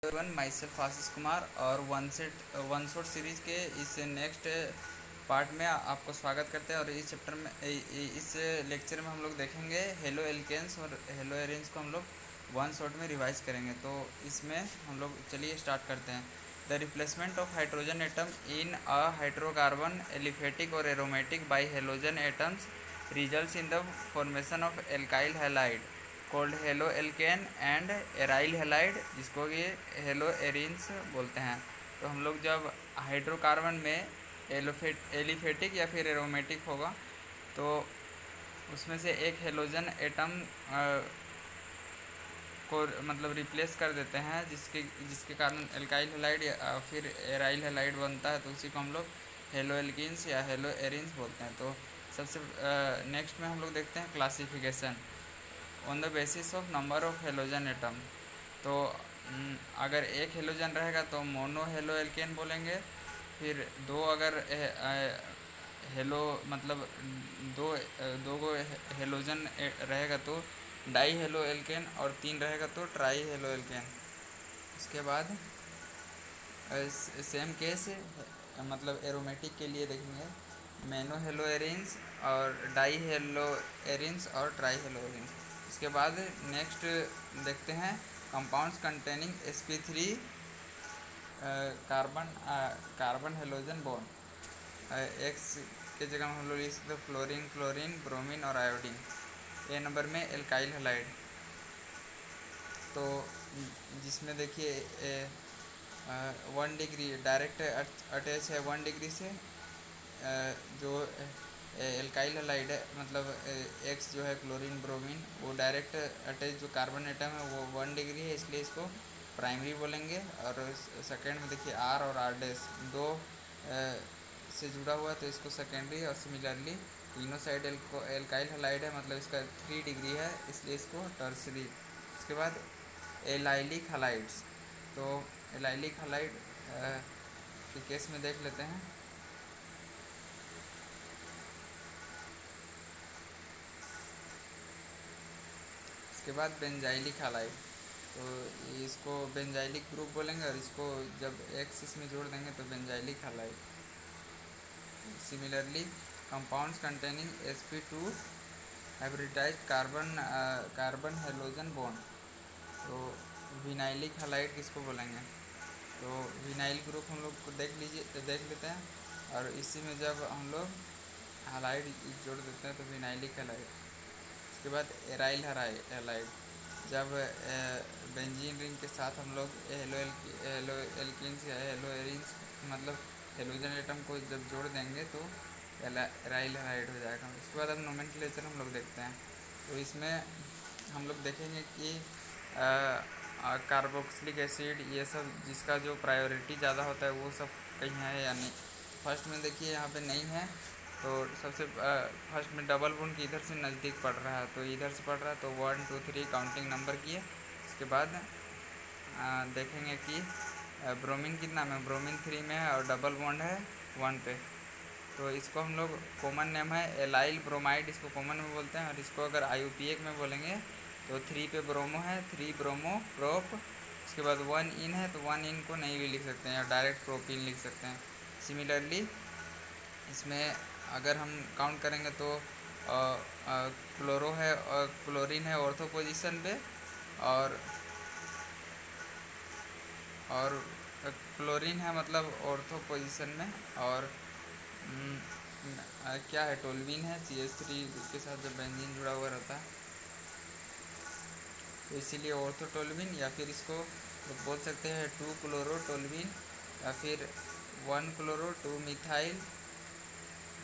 One my self Ashish Kumar और one shot series के इस नेक्स्ट पार्ट में आपको स्वागत करते हैं। और इस चैप्टर में इस लेक्चर में हम लोग देखेंगे हेलो एल्केन्स और हेलो एरेंस को हम लोग वन शॉट में रिवाइज करेंगे। तो इसमें हम लोग चलिए स्टार्ट करते हैं। The replacement of hydrogen atom in a hydrocarbon aliphatic और aromatic by halogen atoms results in the formation of alkyl halide called haloalkane and aryl halide, जिसको ये हेलो एरिन्स बोलते हैं। तो हम लोग जब हाइड्रोकार्बन में एलिफेटिक या फिर एरोमेटिक होगा तो उसमें से एक हेलोजन एटम को मतलब रिप्लेस कर देते हैं, जिसके जिसके कारण एल्काइल हेलाइड या फिर एराइल हेलाइड बनता है। तो उसी को हम लोग हेलो एल्किन्स या हेलो एरिन्स बोलते हैं। तो सबसे नेक्स्ट में हम लोग देखते हैं classification on the basis of number of halogen atom. तो अगर एक हेलोजन रहेगा तो मोनो हेलो एल्केन बोलेंगे। फिर दो अगर हेलो मतलब दो दो गो हेलोजन रहेगा तो डाई हेलो एल्केन, और तीन रहेगा तो ट्राई हेलो एल्केन। इसके बाद सेम केस मतलब एरोमेटिक के लिए देखेंगे मेनो हेलो एरिन्स और डाई हेलो एरिन्स और ट्राई हेलो एरिन्स। इसके बाद नेक्स्ट देखते हैं compounds containing sp3 carbon halogen bond. X के जगह हम लोग लिख सकते हैं फ्लोरीन, क्लोरीन, ब्रोमीन और आयोडीन। ए नंबर में एल्काइल हेलाइड। तो जिसमें देखिए 1 डिग्री डायरेक्ट अटैच है 1 डिग्री से। जो एल्काइल हेलाइड है मतलब एक्स जो है क्लोरीन ब्रोमीन, वो डायरेक्ट अटैच जो कार्बन एटम है वो 1 डिग्री है, इसलिए इसको प्राइमरी बोलेंगे। और सेकेंड में देखिए आर और आर डैश दो से जुड़ा हुआ है तो इसको सेकेंडरी। और सिमिलरली तीनों साइड एल्काइल हेलाइड है मतलब इसका 3 डिग्री है, इसलिए इसको टर्सरी। इसके बाद एलाइलिक हेलाइड्स। तो एलाइलिक हेलाइड के केस में देख लेते हैं। इसके बाद बेंजाइलिक हैलाइड। तो इसको बेंजाइलिक ग्रुप बोलेंगे और इसको जब एक्स इसमें जोड़ देंगे तो benzylic halide. Similarly compounds containing sp2 hybridised carbon halogen bond. तो विनाइलिक हैलाइड किसको बोलेंगे? तो विनाइल ग्रुप हम लोग को देख लेते हैं। और इसी में जब हम लोग हैलाइड जोड़ देते हैं तो विनाइलिक हैलाइड। उसके बाद एराइल हैलाइड। जब बेंजीन रिंग के साथ हम लोग हेलो एल्किन्स या हेलो एरिन्स मतलब हेलोजन एटम को जब जोड़ देंगे तो एराइल हैलाइड हो जाएगा। उसके बाद अब नोमेनक्लेचर हम लोग देखते हैं। तो इसमें हम लोग देखेंगे कि कार्बोक्सिलिक एसिड ये सब जिसका जो प्रायोरिटी ज़्यादा होता है वो सब कहीं है या नहीं। फर्स्ट में देखिए यहाँ पे नहीं है, तो सबसे फर्स्ट में डबल बॉन्ड की इधर से नज़दीक पड़ रहा है तो इधर से पड़ रहा है तो 1 2 3 काउंटिंग नंबर किए। उसके बाद देखेंगे कि ब्रोमीन कितना में, ब्रोमीन 3 में है और डबल बॉन्ड है 1 पे। तो इसको हम लोग कॉमन नेम है एलाइल ब्रोमाइड, इसको कॉमन में बोलते हैं। और इसको अगर IUPAC में बोलेंगे तो 3 पे ब्रोमो है, 3 ब्रोमो प्रोप। उसके बाद 1 इन है तो 1 इन को नहीं भी लिख सकते हैं और डायरेक्ट प्रोपिन लिख सकते हैं। सिमिलरली इसमें अगर हम काउंट करेंगे तो क्लोरो है और क्लोरीन है ऑर्थो पोजीशन पे, और क्लोरीन है मतलब ऑर्थो पोजीशन में। और क्या है टोल्वीन है CH3 के साथ जब बेंजीन जुड़ा हुआ रहता है तो इसीलिए ऑर्थोटोल्वीन, या फिर इसको बोल सकते हैं 2 क्लोरो टोल्वीन, या फिर 1 क्लोरो 2 मिथाइल,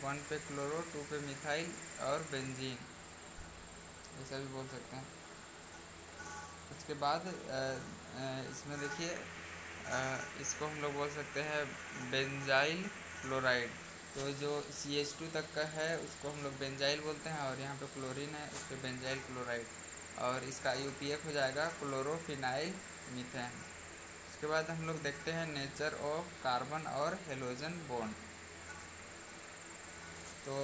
1 पे क्लोरो 2 पे मिथाइल और बेंजीन, ऐसा भी बोल सकते हैं। उसके बाद इसमें देखिए इसको हम लोग बोल सकते हैं बेंजाइल क्लोराइड। तो जो CH2 तक का है उसको हम लोग बेंजाइल बोलते हैं, और यहाँ पे क्लोरीन है इस पर बेंजाइल क्लोराइड। और इसका IUPAC हो जाएगा क्लोरोफिनाइल मीथेन। उसके बाद हम लोग देखते हैं नेचर ऑफ कार्बन और हेलोजन बॉन्ड। तो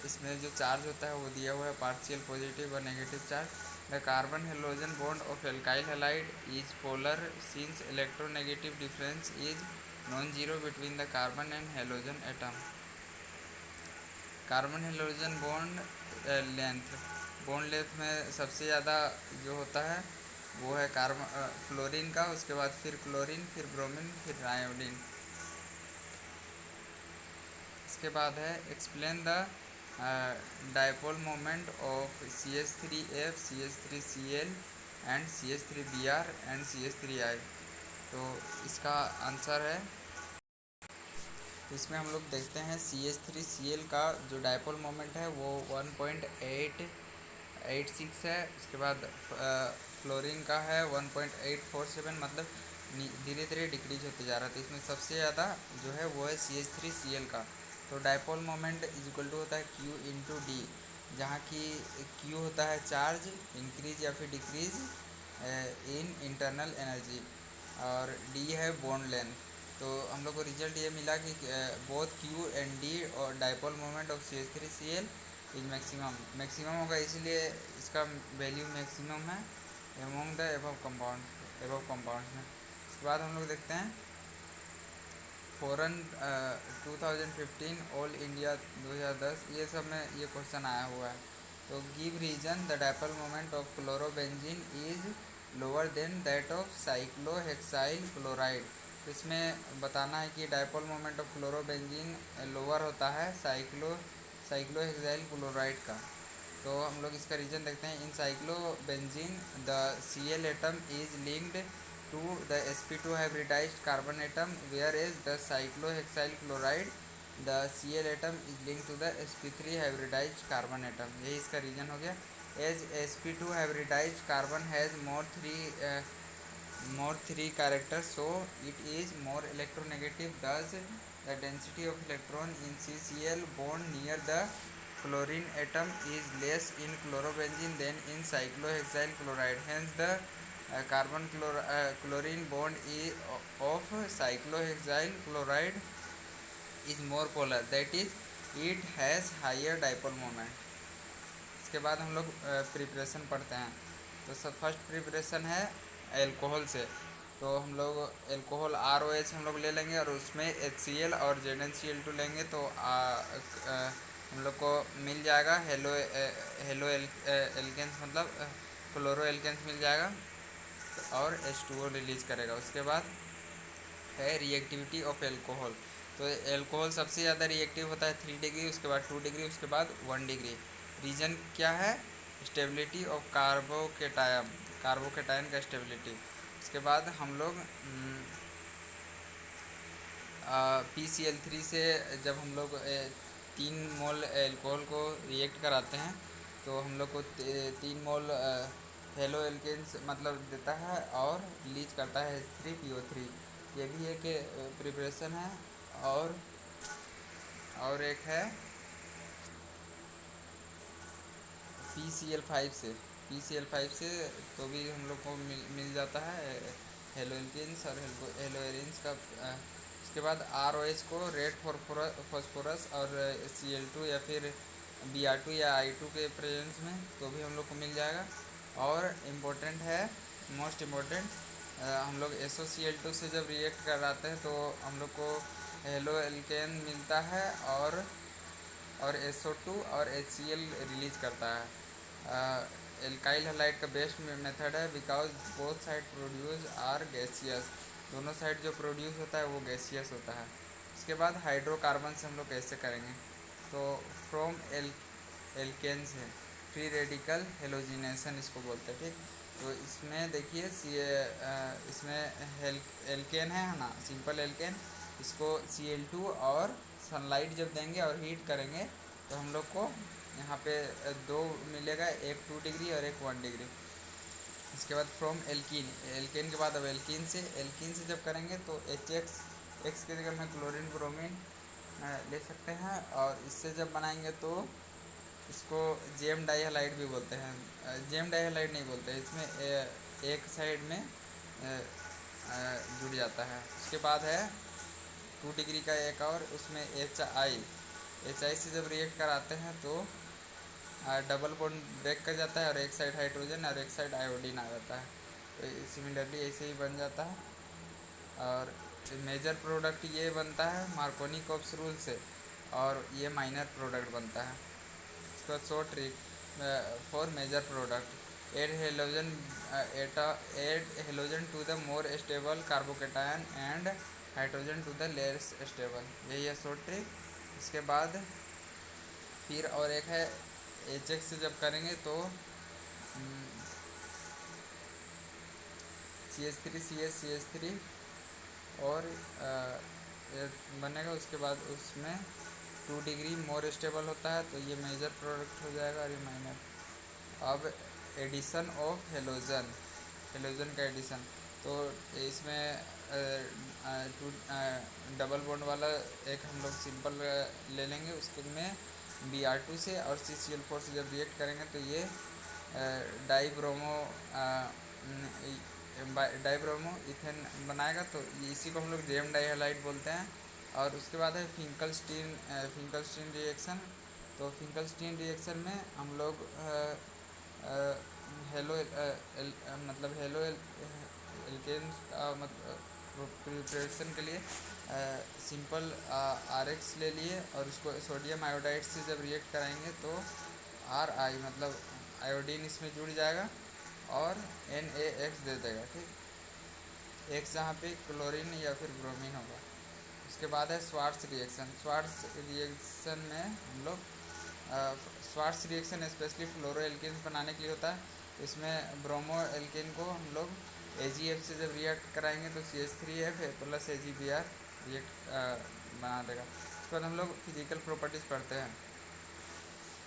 इसमें जो चार्ज होता है वो दिया हुआ है पार्शियल पॉजिटिव और negative charge. The carbon halogen bond of alkyl halide is polar since electronegative difference is non zero between the carbon and halogen atom. Carbon halogen bond length में सबसे ज़्यादा जो होता है वो है कार्बन फ्लोरीन का, उसके बाद फिर क्लोरीन, फिर ब्रोमीन, फिर आयोडीन। इसके बाद है explain the dipole moment of CH3F, CH3Cl and CH3Br and CH3I। तो इसका आंसर है, इसमें हम लोग देखते हैं CH3Cl का जो डायपोल मोमेंट है वो 1.886 है। उसके बाद फ्लोरीन का है 1.847, मतलब धीरे धीरे डिक्रीज होते जा रहा है। तो इसमें सबसे ज़्यादा जो है वो है CH3Cl का। तो dipole moment is equal to होता है Q इंटू डी, जहाँ की Q होता है चार्ज इंक्रीज या फिर डिक्रीज इन इंटरनल एनर्जी, और D है बॉन्ड लेंथ। तो हम लोग को रिजल्ट ये मिला कि बोथ Q एंड D और dipole moment of CH3Cl is maximum होगा, इसीलिए इसका वैल्यू मैक्सिमम है एमोंग द एबव कंपाउंड्स में। उसके बाद हम लोग देखते हैं फॉरन 2015 ऑल इंडिया 2010, ये सब में ये क्वेश्चन आया हुआ है। तो give reason the dipole moment of chlorobenzene is lower than that of cyclohexyl chloride. तो इसमें बताना है कि dipole moment of chlorobenzene lower होता है साइक्लोहेक्साइल क्लोराइड का। तो हम लोग इसका रीजन देखते हैं। In cyclobenzene the Cl atom is linked to the sp2 hybridized carbon atom, whereas the cyclohexyl chloride the Cl atom is linked to the sp3 hybridized carbon atom। यही इसका reason हो गया। as sp2 hybridized carbon has more three characters, so it is more electronegative, thus the density of electron in CCl bond near the chlorine atom is less in chlorobenzene than in cyclohexyl chloride, hence the chlorine bond of cyclohexyl chloride is more polar, that is it has higher dipole moment। इसके बाद हम लोग preparation पढ़ते हैं। तो सब first preparation है alcohol से। तो हम लोग एल्कोहल ROH हम लोग ले लेंगे और उसमें HCl और ZnCl2 लेंगे, तो हम लोग को मिल जाएगा हेलो एल्केन्स, मतलब क्लोरो एल्केन्स मिल जाएगा और H2O रिलीज करेगा। उसके बाद है रिएक्टिविटी ऑफ एल्कोहल। तो एल्कोहल सबसे ज़्यादा रिएक्टिव होता है 3 डिग्री, उसके बाद 2 डिग्री, उसके बाद 1 डिग्री। रीजन क्या है? स्टेबिलिटी ऑफ कार्बोकेटायन का स्टेबिलिटी। उसके बाद हम लोग PCl3 से जब हम लोग 3 मोल एल्कोहल को रिएक्ट कराते हैं तो हम लोग को 3 मोल हेलो एल्केन्स मतलब देता है और रिलीज करता है H3PO3। ये भी एक प्रिपरेशन है। और एक है PCl5 से तो भी हम लोग को मिल जाता है हेलो एल्केन्स और हेलो एरिन्स का। उसके बाद ROH को रेड फॉस्फोरस और Cl2 या फिर Br2 या I2 के प्रेजेंस में तो भी हम लोग को मिल जाएगा। और इम्पोर्टेंट है, मोस्ट इम्पोर्टेंट, हम लोग SOCl2 से जब रिएक्ट कराते हैं तो हम लोग को हेलो एल्केन मिलता है और SO2 और HCl रिलीज करता है। एल्काइल हैलाइड का बेस्ट मेथड है because both side produce are gaseous, दोनों साइड जो प्रोड्यूस होता है वो गैसियस होता है। उसके बाद हाइड्रोकार्बन से हम लोग कैसे करेंगे? तो फ्रॉम एल्केन से फ्री रेडिकल हेलोजिनेशन इसको बोलते हैं, ठीक। तो इसमें देखिए इसमें एल्केन है ना, सिंपल एल्केन, इसको Cl2 और सनलाइट जब देंगे और हीट करेंगे तो हम लोग को यहाँ पे 2 मिलेगा, एक 2 डिग्री और एक 1 डिग्री। इसके बाद फ्रॉम एल्केन के बाद अब एल्कीन से जब करेंगे तो X की जगह में क्लोरीन ब्रोमीन ले सकते हैं, और इससे जब बनाएंगे तो इसको जेम डाइहैलाइड भी बोलते हैं। जेम डाइहैलाइड नहीं बोलते, इसमें एक साइड में जुड़ जाता है। उसके बाद है 2 डिग्री का एक और, उसमें HI से जब रिएक्ट कराते हैं तो डबल बॉन्ड ब्रेक कर जाता है और एक साइड हाइड्रोजन और एक साइड आयोडीन आ जाता है। तो सिमिलरली ऐसे ही बन जाता है। और मेजर प्रोडक्ट ये बनता है मार्कोनी-कॉप्स रूल से, और ये माइनर प्रोडक्ट बनता है। इसका short trick for major product: add halogen add halogen to the more stable carbocation and hydrogen to the less stable. यही है शॉर्ट ट्रिक। इसके बाद फिर और एक है एच एक्स से जब करेंगे तो CH3 और ये बनेगा। उसके बाद उसमें 2 डिग्री मोर स्टेबल होता है, तो ये मेजर प्रोडक्ट हो जाएगा और ये माइनर। अब एडिशन ऑफ हेलोजन का एडिशन, तो इसमें टू डबल बॉन्ड वाला एक हम लोग सिंपल ले लेंगे। उसके में Br2 से और CCl4 से जब रिएक्ट करेंगे तो ये डाइब्रोमो इथेन बनाएगा, तो इसी को हम लोग जेम डाइहैलाइड बोलते हैं। और उसके बाद है फिंकलस्टीन रिएक्शन। तो फिंकलस्टीन रिएक्शन में हम लोग हेलो मतलब हेलो एल्केन्स प्रिपरेशन के लिए सिंपल RX ले लिए, और उसको सोडियम आयोडाइड से जब रिएक्ट कराएंगे तो RI मतलब आयोडीन इसमें जुड़ जाएगा और NaX दे देगा। ठीक, एक्स जहाँ पे क्लोरीन या फिर ब्रोमीन होगा। उसके बाद है स्वार्ट्स रिएक्शन में हम लोग स्वार्ट्स रिएक्शन स्पेशली फ्लोरो एल्केन्स बनाने के लिए होता है। इसमें ब्रोमो एल्केन को हम लोग AgF से जब रिएक्ट कराएंगे तो CH3F प्लस AgBr रिएक्ट बना देगा। उसके बाद हम लोग फिजिकल प्रॉपर्टीज़ पढ़ते हैं।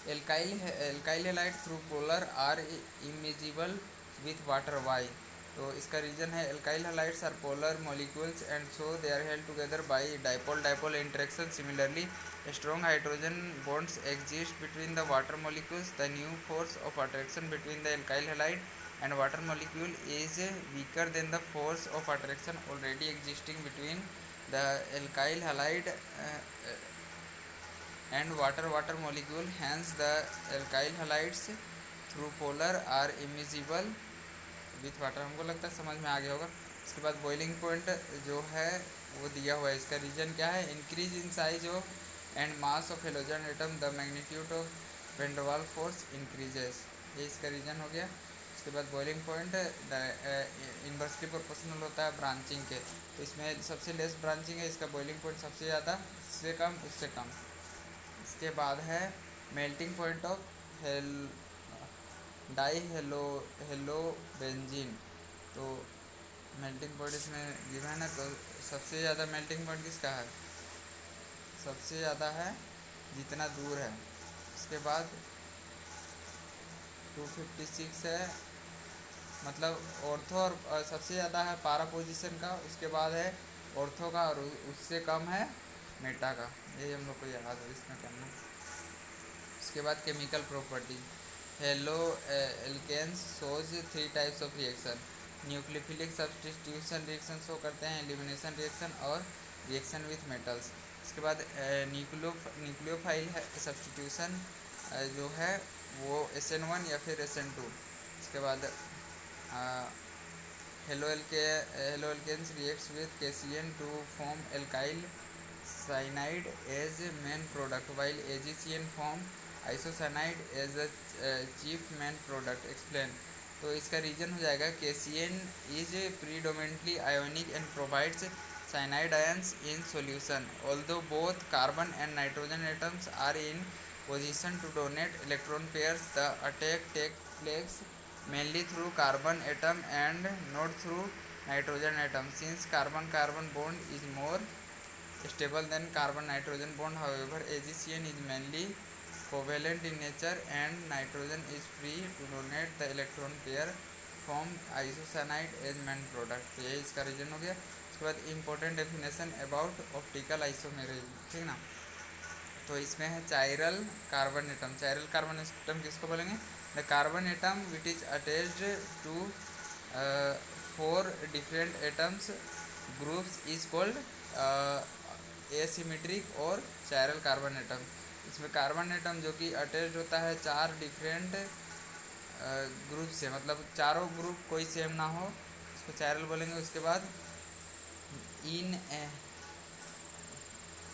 Alkyl halide though polar are immiscible with water. Why? तो इसका रीज़न है alkyl halides are polar molecules and so they are held together by dipole dipole interaction. Similarly strong hydrogen bonds exist between the water molecules. The new force of attraction between the alkyl halide and water molecule is weaker than the force of attraction already existing between the alkyl halide and water molecule. Hence the alkyl halides through polar are immiscible with water। हमको लगता है समझ में आ गया होगा। इसके बाद boiling point जो है वो दिया हुआ है। इसका रीजन क्या है? Increase in size of and mass of halogen atom the magnitude of van der Waals force increases. ये इसका रीजन हो गया। उसके बाद बॉइलिंग पॉइंट इन्वर्सली प्रोपोर्शनल होता है ब्रांचिंग के, तो इसमें सबसे लेस ब्रांचिंग है, इसका बॉइलिंग पॉइंट सबसे ज़्यादा, इससे कम उससे कम। इसके बाद है melting point of die hello benzene. तो मेल्टिंग पॉइंट इसमें गिवन है, तो सबसे ज़्यादा मेल्टिंग पॉइंट किसका है? सबसे ज़्यादा है जितना दूर है। इसके बाद 256 है, मतलब ऑर्थो, और सबसे ज़्यादा है पारा पोजीशन का, उसके बाद है ऑर्थो का, और उससे कम है मेटा का। यही हम लोग को याद है इसमें करना। उसके बाद chemical property. Haloalkanes shows 3 types of reaction. Nucleophilic substitution reaction show करते हैं, एलिमिनेशन रिएक्शन और रिएक्शन विथ मेटल्स। इसके बाद न्यूक्लियोफाइल सब्स्टिट्यूशन जो है वो SN1 या फिर SN2। इसके बाद haloalkanes reacts with KCN to form alkyl cyanide as main product, while AgCN form isocyanide as the chief main product. Explain. तो इसका रीजन हो जाएगा KCN is predominantly ionic and provides cyanide ions in solution. Although both carbon and nitrogen atoms are in position to donate electron pairs, the attack takes place mainly through carbon atom and not through nitrogen atom. Since carbon-carbon bond is more stable than carbon-nitrogen bond, however, AgCN is mainly covalent in nature and nitrogen is free to donate the electron pair from isocyanide as main product। तो ये इसका reason हो गया। उसके बाद important definition about optical isomerism, ठीक ना। तो इसमें है chiral carbon atom. Chiral carbon atom किसको बोलेंगे? The carbon atom which is attached to 4 different atoms groups is called asymmetric और चाइरल कार्बन एटम। इसमें कार्बन एटम जो कि अटैच होता है 4 डिफरेंट ग्रुप से, मतलब चारों ग्रुप कोई सेम ना हो, इसको चायरल बोलेंगे। उसके बाद इन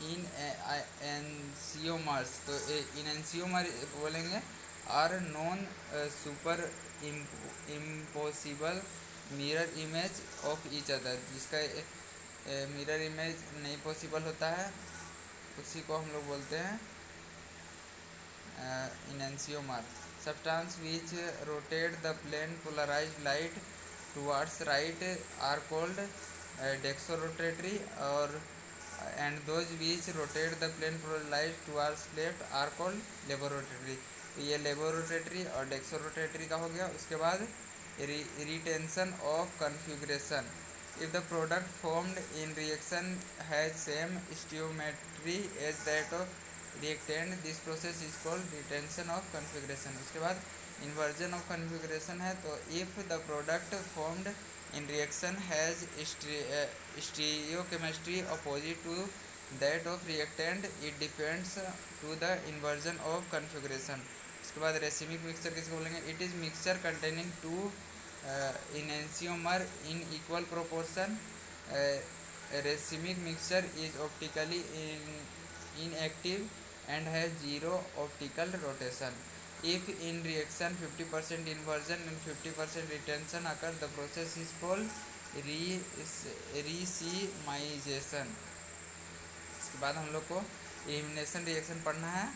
इन एनसियोमर्स, तो इन एनसियोमर बोलेंगे, are non super impossible mirror image of each other, जिसका मिरर इमेज नहीं पॉसिबल होता है, उसी को हम लोग बोलते हैं enantiomer. Substance which rotate the plane polarised light towards right are called dextrorotatory, और and those which rotate the plane polarised towards left are called laevorotatory. तो ये लेबोरोटेटरी और डेक्सोरोटेटरी का हो गया। उसके बाद retention of configuration, if the product formed in reaction has same stoichiometry as that of reactant, this process is called retention of configuration। उसके बाद inversion of configuration है, तो if the product formed in reaction has stoichiochemistry opposite to that of reactant, it depends to the inversion of configuration। उसके बाद racemic mixture किसको बोलेंगे? It is mixture containing two enantiomer in equal proportion। racemic mixture is optically inactive and has zero optical rotation। If in reaction 50% inversion and 50% retention occur, the process is called racemization। इसके बाद हम लोग को elimination reaction पढ़ना है,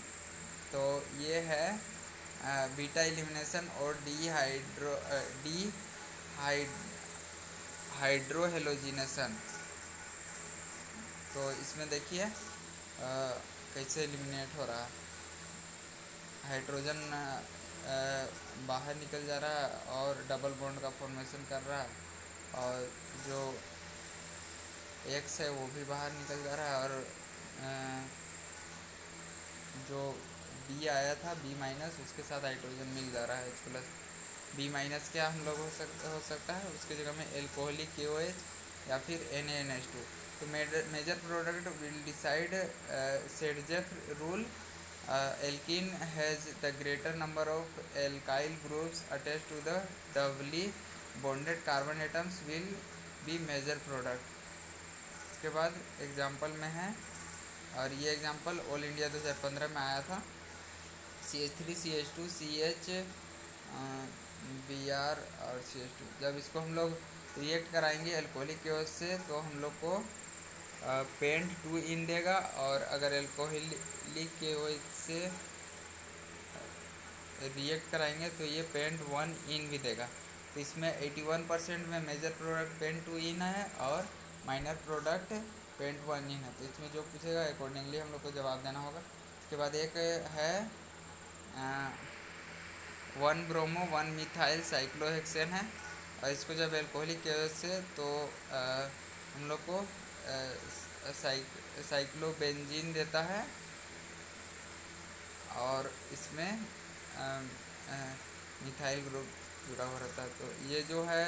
तो ये है बीटा एलिमिनेशन और हाइड्रोहेलोजिनेशन। तो इसमें देखिए कैसे एलिमिनेट हो रहा है। हाइड्रोजन बाहर निकल जा रहा है और डबल बॉन्ड का फॉर्मेशन कर रहा है, और जो एक्स है वो भी बाहर निकल जा रहा है, और जो बी आया था बी माइनस, उसके साथ हाइड्रोजन मिल जा रहा है H प्लस। बी माइनस क्या हम लोग हो सकता है, उसकी जगह में एल्कोहलिक KOH या फिर NaNH2। तो major product will decide Saytzeff rule. Alkene has the greater number of alkyl groups attach to the doubly bonded carbon atoms will be major product. उसके बाद एग्जाम्पल में है, और ये एग्जाम्पल ऑल इंडिया 2015 में आया था। CH3 CH2 CH Br और CH2, जब इसको हम लोग रिएक्ट कराएंगे एल्कोहलिक KOH से, तो हम लोग को पेंट 2 इन देगा, और अगर एल्कोहलिक KOH से रिएक्ट कराएंगे तो ये पेंट 1 इन भी देगा। तो इसमें 81% में मेजर प्रोडक्ट पेंट 2 इन है और माइनर प्रोडक्ट पेंट 1 इन है। तो इसमें जो पूछेगा अकॉर्डिंगली हम लोग को जवाब देना होगा। उसके बाद एक है 1 ब्रोमो 1 मिथाइल साइक्लोहेक्सेन है, और इसको जब एल्कोहलिक KOH से, तो हम लोग को साइक्लोबेंजीन देता है, और इसमें मिथाइल ग्रुप जुड़ा हुआ रहता है। तो ये जो है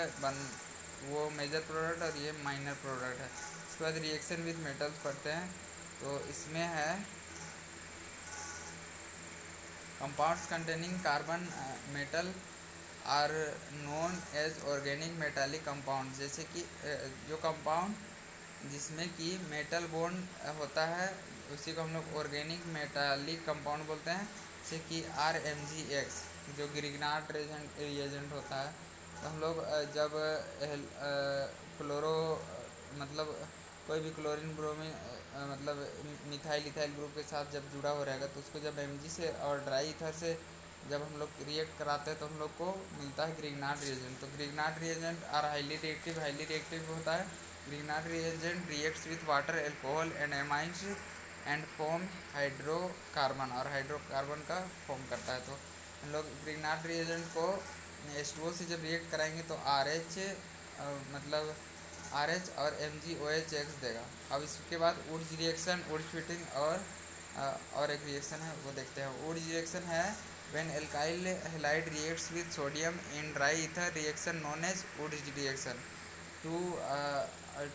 वो मेजर प्रोडक्ट और ये माइनर प्रोडक्ट है। उसके बाद रिएक्शन विद मेटल्स पढ़ते हैं, तो इसमें है compounds containing carbon metal are known as organic metallic compound. जैसे कि जो कंपाउंड जिसमें कि मेटल बॉन्ड होता है उसी को हम लोग ऑर्गेनिक मेटालिक कंपाउंड बोलते हैं। जैसे कि RMgX जो ग्रिग्नार्ड रिएजेंट होता है, तो हम लोग जब क्लोरो मतलब कोई भी क्लोरीन ब्रोमीन मतलब मिथाइल इथाइल ग्रुप के साथ जब जुड़ा हो रहेगा, तो उसको जब Mg से और ड्राई ईथर से जब हम लोग रिएक्ट कराते हैं तो हम लोग को मिलता है ग्रिग्नार्ड रिएजेंट। तो Grignard reagent are highly reactive होता है। Grignard reagent reacts with water alcohol and amines and form hydrocarbon, और हाइड्रोकार्बन का फॉर्म करता है। तो हम लोग ग्रिग्नार्ड रिएजेंट को H2O से जब रिएक्ट कराएंगे तो RH मतलब RH और MgOH देगा। अब इसके बाद उर्ज रिएक्शन, उर्ज फिटिंग और एक रिएक्शन है वो देखते हैं। उर्ज रिएक्शन है when alkyl halide reacts with sodium in dry ether, reaction known as Wurtz reaction.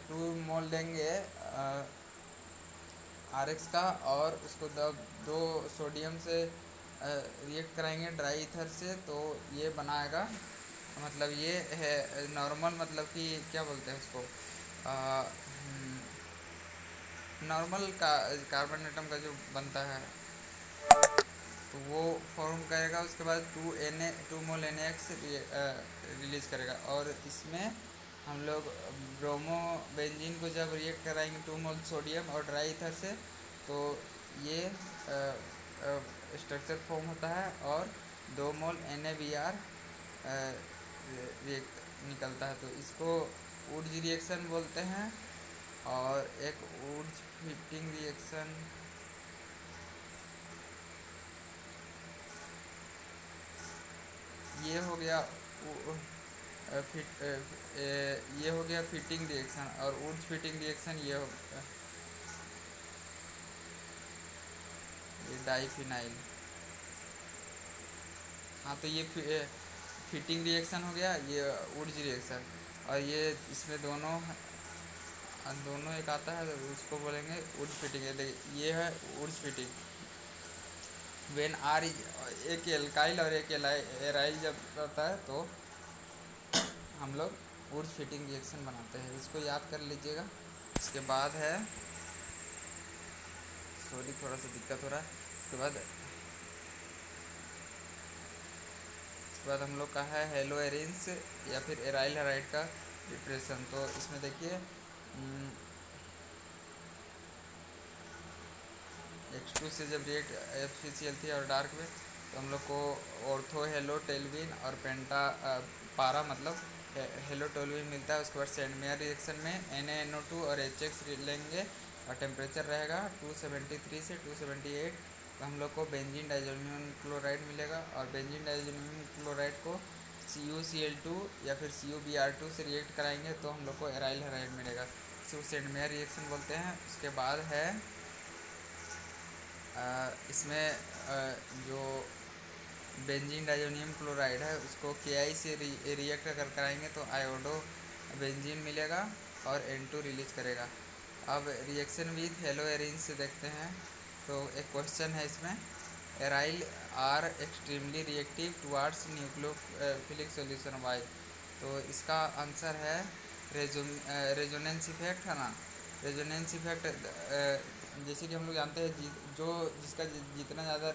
Two mole देंगे RX का, और उसको दो सोडियम से रिएक्ट कराएंगे ड्राई ईथर से, तो ये बनाएगा, मतलब ये है नॉर्मल, मतलब कि क्या बोलते हैं उसको, नॉर्मल का कार्बन एटम का जो बनता है, तो वो फॉर्म करेगा। उसके बाद 2 मोल NaOH रिलीज करेगा, और इसमें हम लोग ब्रोमो बेंजीन को जब रिएक्ट कराएंगे 2 मोल सोडियम और ड्राई ईथर से, तो ये स्ट्रक्चर फॉर्म होता है, और 2 मोल NaBr रिएक्ट निकलता है। तो इसको वुड्स रिएक्शन बोलते हैं। और एक वुड्स फिटिंग रिएक्शन, ये हो गया ये हो गया फिटिंग रिएक्शन। और वुड्स फिटिंग रिएक्शन ये हो गया, ये डाईफिनाइल। हाँ, तो ये फिटिंग रिएक्शन हो गया, ये वुड्स रिएक्शन। और ये इसमें दोनों एक आता है, तो उसको बोलेंगे वुड्स फिटिंग। ये है Wurtz Fittig. When R is, एक एल्काइल और एक एराइल जब रहता है, तो हम लोग वुड्स फिटिंग रिएक्शन बनाते हैं। इसको याद कर लीजिएगा। इसके बाद है, सॉरी थोड़ा सा दिक्कत हो रहा है। उसके बाद हम लोग का है हेलोएरिन्स या फिर एराइल हेराइड का डिप्रेशन। तो इसमें देखिए H2 से जब रिएक्ट FeCl3 और डार्क में, तो हम लोग को ऑर्थो हेलो टेलविन और पेंटा पारा मतलब हेलो टोलविन मिलता है। उसके बाद सेंट मेयर रिएक्शन में NaNO2 और HX लेंगे, और टेम्परेचर रहेगा 273 से 278। तो हम लोग को बेंजीन डाइजोनियम क्लोराइड मिलेगा, और बेंजीन डाइजोनियम क्लोराइड को CuCl2 या फिर CuBr2 से रिएक्ट कराएंगे, तो हम लोग को एराइल हेराइड मिलेगा। इसको सेंट मेयर रिएक्शन बोलते हैं। उसके बाद है इसमें जो बेंजीन डाइजोनियम क्लोराइड है, उसको Ki से रिएक्ट अगर कराएंगे, तो आयोडो बेंजीन मिलेगा और N2 रिलीज करेगा। अब रिएक्शन विथ हेलो एरिन से देखते हैं। तो एक क्वेश्चन है इसमें, aryl are extremely reactive towards nucleophilic solution why. तो इसका आंसर है रेजोनेंस इफेक्ट, है ना। रेजोनेंस इफेक्ट जैसे कि हम लोग जानते हैं, जो जिसका जितना ज़्यादा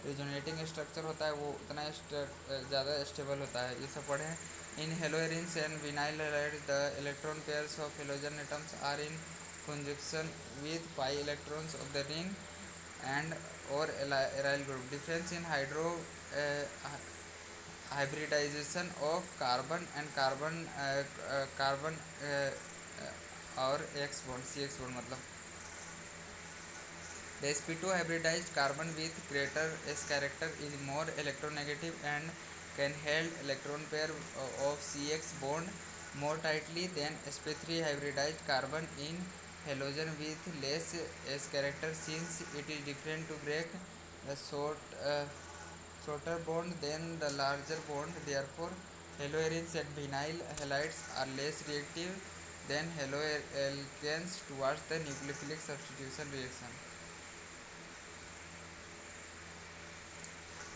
रेजोनेटिंग स्ट्रक्चर होता है, वो उतना ज़्यादा स्टेबल होता है। ये सब पढ़े हैं। In haloarenes and vinyl halide the electron pairs of halogen atoms are in conjunction with pi electrons of the ring and or aryl group. Difference in hybridization of carbon and carbon और X bond CX bond मतलब the sp2 hybridized carbon with greater s character is more electronegative and can hold electron pair of CX bond more tightly than sp3 hybridized carbon in halogen with less s character, since it is different to break the shorter bond than the larger bond. Therefore, haloarenes and vinyl halides are less reactive than haloalkanes towards the nucleophilic substitution reaction.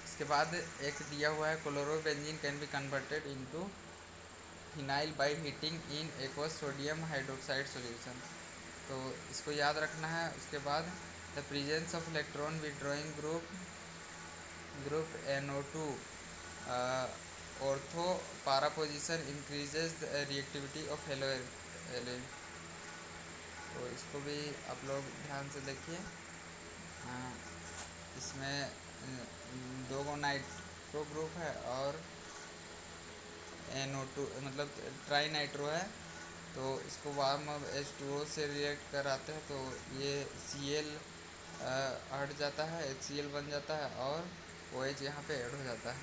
इसके बाद एक दिया हुआ है, chlorobenzene can be converted into phenyl by heating in aqueous sodium hydroxide solution. तो इसको याद रखना है। उसके बाद the presence of electron withdrawing group NO2 ortho para position increases the reactivity of haloarene. तो इसको भी आप लोग ध्यान से देखिए। इसमें 2 नाइट्रो ग्रुप है और NO2 मतलब ट्राई नाइट्रो है। तो इसको वार्म H2O से रिएक्ट कराते हैं, तो ये Cl हट जाता है, HCl बन जाता है, और OH यहाँ पे ऐड हो जाता है।